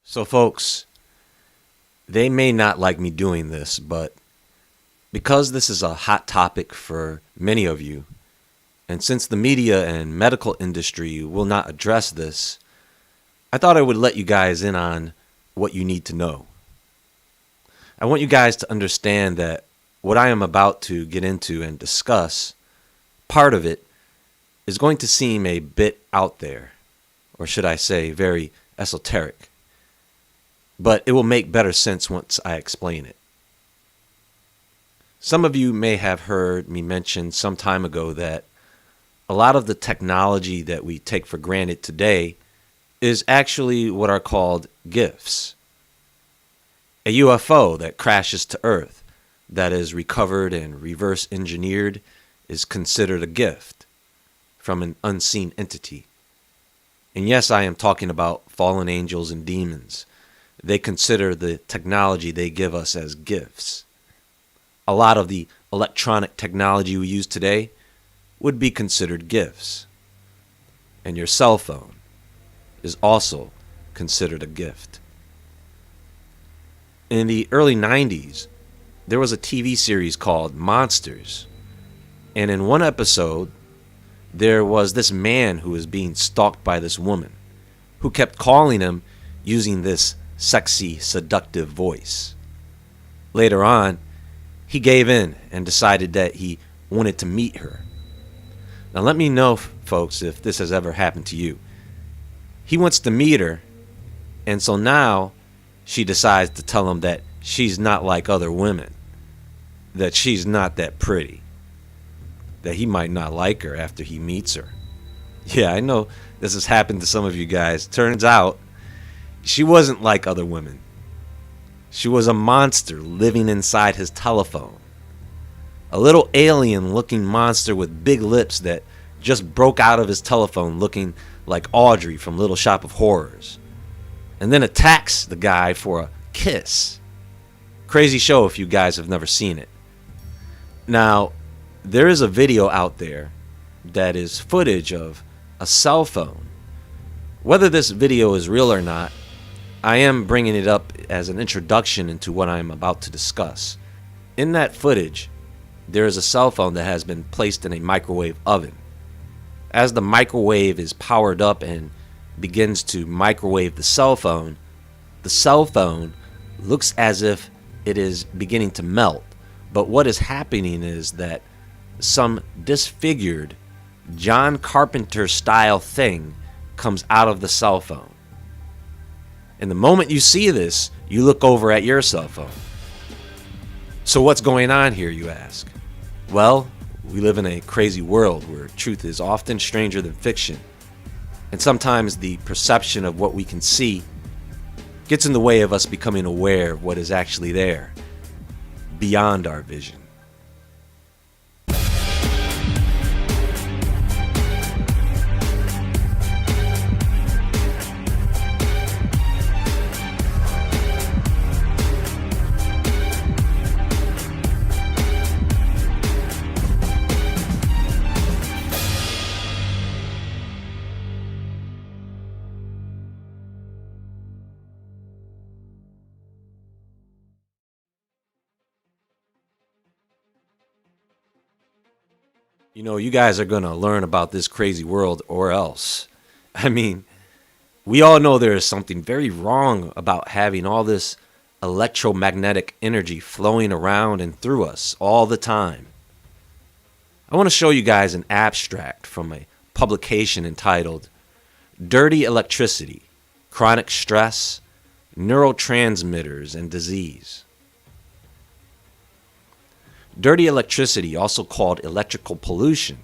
So, folks, they may not like me doing this, but because this is a hot topic for many of you, and since the media and medical industry will not address this, I thought I would let you guys in on what you need to know. I want you guys to understand that what I am about to get into and discuss, part of it is going to seem a bit out there, or should I say very esoteric. But it will make better sense once I explain it. Some of you may have heard me mention some time ago that a lot of the technology that we take for granted today is actually what are called gifts. A UFO that crashes to Earth, that is recovered and reverse engineered, is considered a gift from an unseen entity. And yes, I am talking about fallen angels and demons. They consider the technology they give us as gifts. A lot of the electronic technology we use today would be considered gifts. And your cell phone is also considered a gift. In the early 90s, there was a TV series called Monsters. And in one episode, there was this man who was being stalked by this woman who kept calling him using this sexy, seductive voice. Later on, he gave in and decided that he wanted to meet her. Now let me know, folks, if this has ever happened to you. He wants to meet her, and so now she decides to tell him that she's not like other women, that she's not that pretty, that he might not like her after he meets her. Yeah, I know this has happened to some of you guys. Turns out, she wasn't like other women. She was a monster living inside his telephone. A little alien-looking monster with big lips that just broke out of his telephone looking like Audrey from Little Shop of Horrors. And then attacks the guy for a kiss. Crazy show if you guys have never seen it. Now, there is a video out there that is footage of a cell phone. Whether this video is real or not, I am bringing it up as an introduction into what I am about to discuss. In that footage, there is a cell phone that has been placed in a microwave oven. As the microwave is powered up and begins to microwave the cell phone looks as if it is beginning to melt. But what is happening is that some disfigured John Carpenter style thing comes out of the cell phone. And the moment you see this, you look over at your cell phone. So what's going on here, you ask? Well, we live in a crazy world where truth is often stranger than fiction. And sometimes the perception of what we can see gets in the way of us becoming aware of what is actually there, beyond our vision. You know, you guys are going to learn about this crazy world or else. I mean, we all know there is something very wrong about having all this electromagnetic energy flowing around and through us all the time. I want to show you guys an abstract from a publication entitled Dirty Electricity, Chronic Stress, Neurotransmitters, and Disease. Dirty electricity, also called electrical pollution,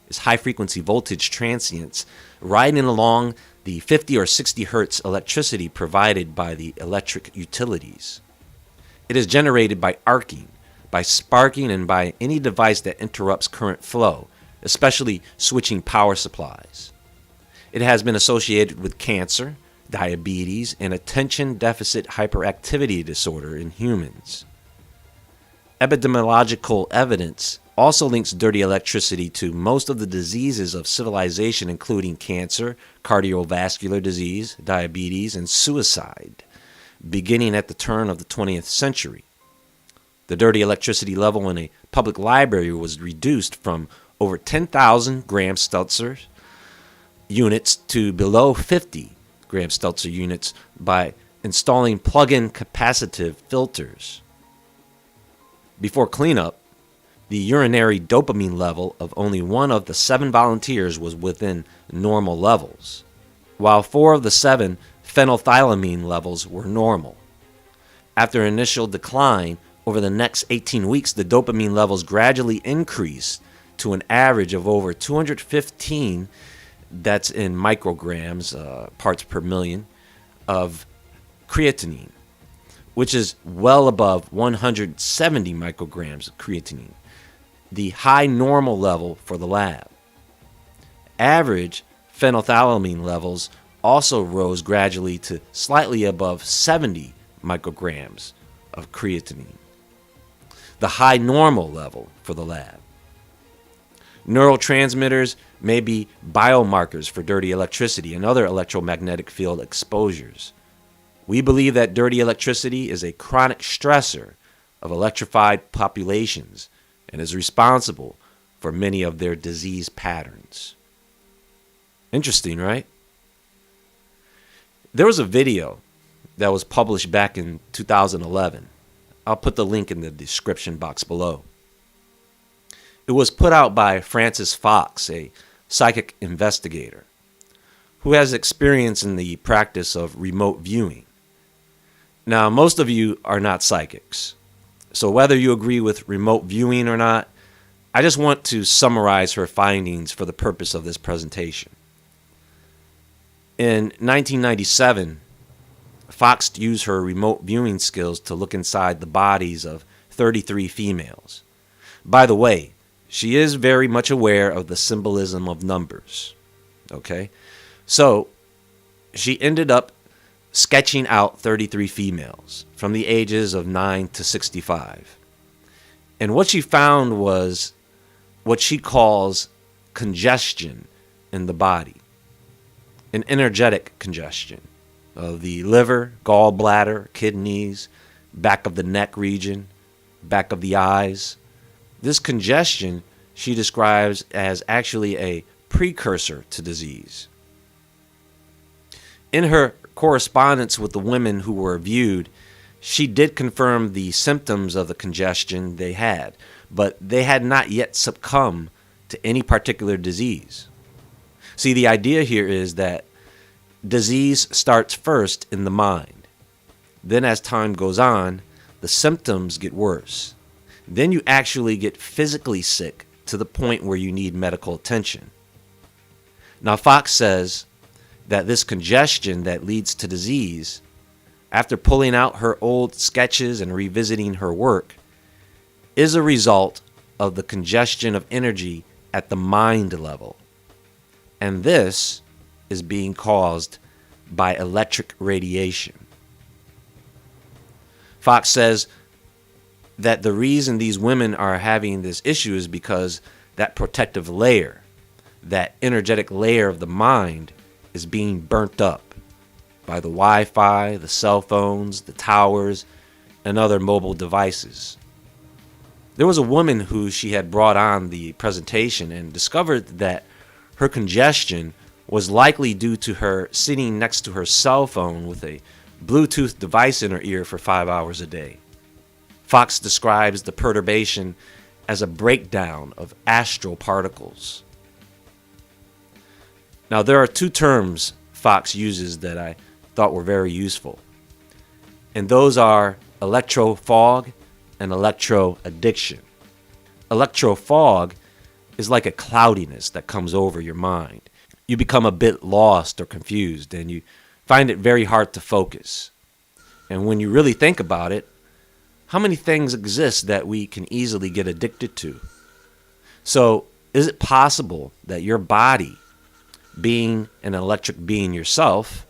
is high-frequency voltage transients riding along the 50 or 60 hertz electricity provided by the electric utilities. It is generated by arcing, by sparking, and by any device that interrupts current flow, especially switching power supplies. It has been associated with cancer, diabetes, and attention deficit hyperactivity disorder in humans. Epidemiological evidence also links dirty electricity to most of the diseases of civilization, including cancer, cardiovascular disease, diabetes, and suicide. beginning at the turn of the 20th century. The dirty electricity level in a public library was reduced from over 10,000 Graham-Stelzer units to below 50 Graham-Stelzer units by installing plug-in capacitive filters. Before cleanup, the urinary dopamine level of only one of the 7 volunteers was within normal levels, while 4 of the 7 phenethylamine levels were normal. After initial decline, over the next 18 weeks, the dopamine levels gradually increased to an average of over 215, that's in micrograms, parts per million, of creatinine, which is well above 170 micrograms of creatinine, the high normal level for the lab. Average phenethylamine levels also rose gradually to slightly above 70 micrograms of creatinine, the high normal level for the lab. Neurotransmitters may be biomarkers for dirty electricity and other electromagnetic field exposures. We believe that dirty electricity is a chronic stressor of electrified populations and is responsible for many of their disease patterns. Interesting, right? There was a video that was published back in 2011. I'll put the link in the description box below. It was put out by Francis Fox, a psychic investigator who has experience in the practice of remote viewing. Now, most of you are not psychics, so whether you agree with remote viewing or not, I just want to summarize her findings for the purpose of this presentation. In 1997, Fox used her remote viewing skills to look inside the bodies of 33 females. By the way, she is very much aware of the symbolism of numbers. Okay? So, she ended up sketching out 33 females from the ages of 9 to 65. And what she found was what she calls congestion in the body, an energetic congestion of the liver, gallbladder, kidneys, back of the neck region, back of the eyes. This congestion she describes as actually a precursor to disease. In her correspondence with the women who were viewed, she did confirm the symptoms of the congestion they had, but they had not yet succumbed to any particular disease. See, the idea here is that disease starts first in the mind. Then as time goes on, the symptoms get worse. Then you actually get physically sick to the point where you need medical attention. Now, Fox says that this congestion that leads to disease, after pulling out her old sketches and revisiting her work, is a result of the congestion of energy at the mind level. And this is being caused by electric radiation. Fox says that the reason these women are having this issue is because that protective layer, that energetic layer of the mind, is being burnt up by the Wi-Fi, the cell phones, the towers, and other mobile devices. There was a woman who she had brought on the presentation and discovered that her congestion was likely due to her sitting next to her cell phone with a Bluetooth device in her ear for 5 hours a day. Fox describes the perturbation as a breakdown of astral particles. Now, there are 2 terms Fox uses that I thought were very useful, and those are electro-fog and electro-addiction. Electro-fog is like a cloudiness that comes over your mind. You become a bit lost or confused, and you find it very hard to focus. And when you really think about it, how many things exist that we can easily get addicted to? So, is it possible that your body, being an electric being yourself,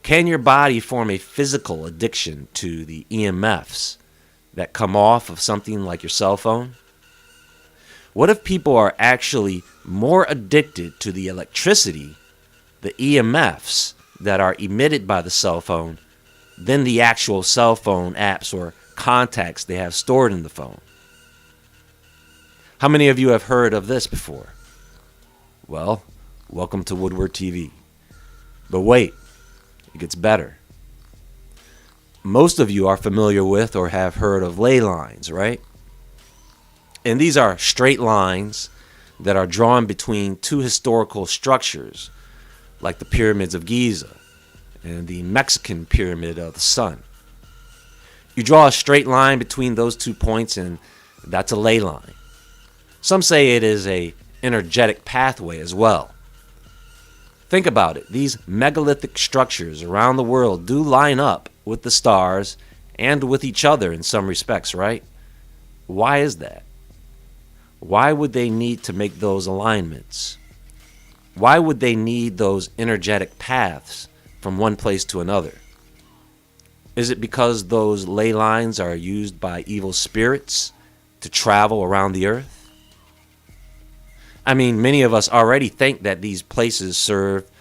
can your body form a physical addiction to the EMFs that come off of something like your cell phone? What if people are actually more addicted to the electricity, the EMFs that are emitted by the cell phone, than the actual cell phone apps or contacts they have stored in the phone. How many of you have heard of this before? Well, welcome to Woodward TV. But wait, it gets better. Most of you are familiar with or have heard of ley lines, right? And these are straight lines that are drawn between two historical structures, like the pyramids of Giza and the Mexican pyramid of the sun. You draw a straight line between those 2 points, and that's a ley line. Some say it is an energetic pathway as well. Think about it. These megalithic structures around the world do line up with the stars and with each other in some respects, right? Why is that? Why would they need to make those alignments? Why would they need those energetic paths from one place to another? Is it because those ley lines are used by evil spirits to travel around the earth? I mean, many of us already think that these places served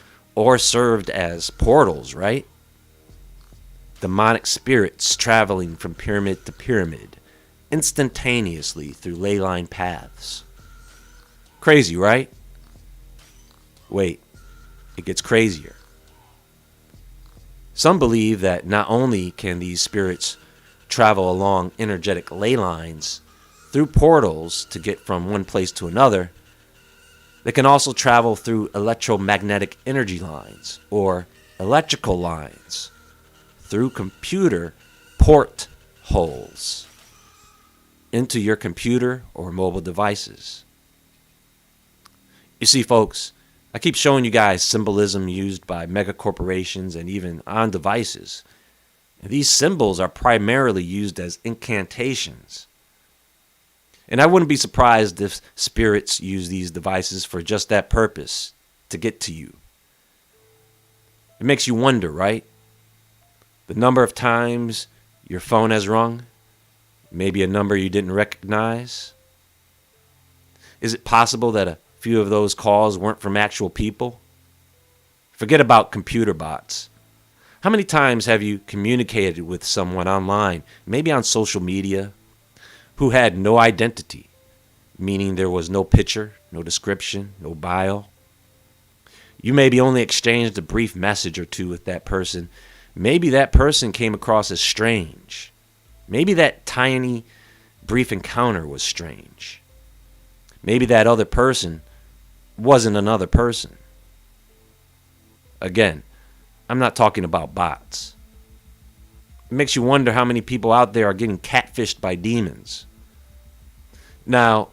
as portals, right? Demonic spirits traveling from pyramid to pyramid instantaneously through ley line paths. Crazy, right? Wait, it gets crazier. Some believe that not only can these spirits travel along energetic ley lines through portals to get from one place to another, they can also travel through electromagnetic energy lines or electrical lines through computer port holes into your computer or mobile devices. You see, folks, I keep showing you guys symbolism used by mega corporations and even on devices. And these symbols are primarily used as incantations. And I wouldn't be surprised if spirits use these devices for just that purpose, to get to you. It makes you wonder, right? The number of times your phone has rung, maybe a number you didn't recognize. Is it possible that a few of those calls weren't from actual people? Forget about computer bots. How many times have you communicated with someone online, maybe on social media, who had no identity, meaning there was no picture, no description, no bio? You maybe only exchanged a brief message or two with that person. Maybe that person came across as strange. Maybe that tiny, brief encounter was strange. Maybe that other person wasn't another person. Again, I'm not talking about bots. It makes you wonder how many people out there are getting catfished by demons. Now,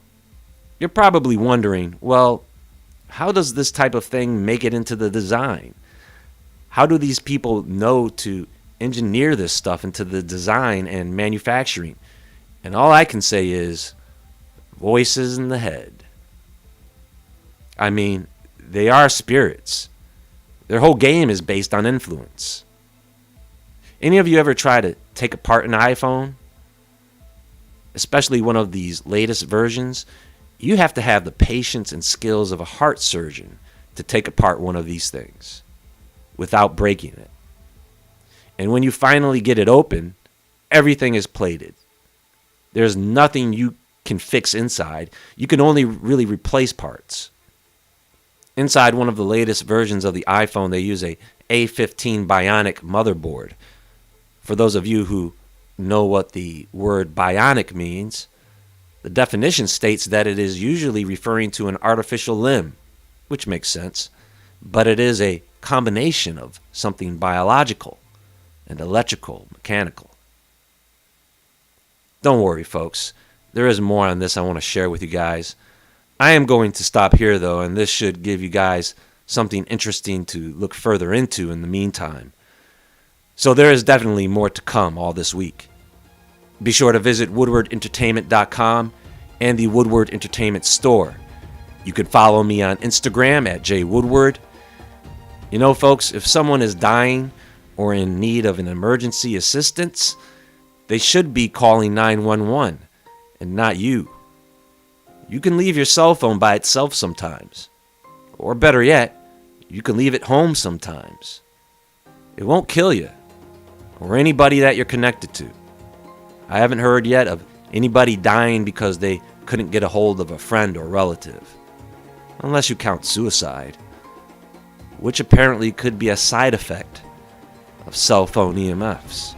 you're probably wondering, well, how does this type of thing make it into the design? How do these people know to engineer this stuff into the design and manufacturing? And all I can say is voices in the head. I mean, they are spirits. Their whole game is based on influence. Any of you ever try to take apart an iPhone? Especially one of these latest versions? You have to have the patience and skills of a heart surgeon to take apart one of these things without breaking it. And when you finally get it open, everything is plated. There's nothing you can fix inside. You can only really replace parts. Inside one of the latest versions of the iPhone, they use a A15 Bionic motherboard. For those of you who know what the word bionic means, the definition states that it is usually referring to an artificial limb, which makes sense, but it is a combination of something biological and electrical, mechanical. Don't worry, folks. There is more on this I want to share with you guys. I am going to stop here, though, and this should give you guys something interesting to look further into in the meantime. So there is definitely more to come all this week. Be sure to visit woodwardentertainment.com and the Woodward Entertainment store. You can follow me on Instagram at jwoodward. You know, folks, if someone is dying or in need of an emergency assistance, they should be calling 911 and not you. You can leave your cell phone by itself sometimes. Or better yet, you can leave it home sometimes. It won't kill you. or anybody that you're connected to. I haven't heard yet of anybody dying because they couldn't get a hold of a friend or relative, unless you count suicide, which apparently could be a side effect of cell phone EMFs.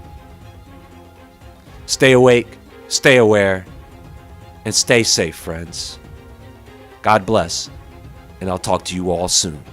Stay awake, stay aware, and stay safe, friends. God bless, and I'll talk to you all soon.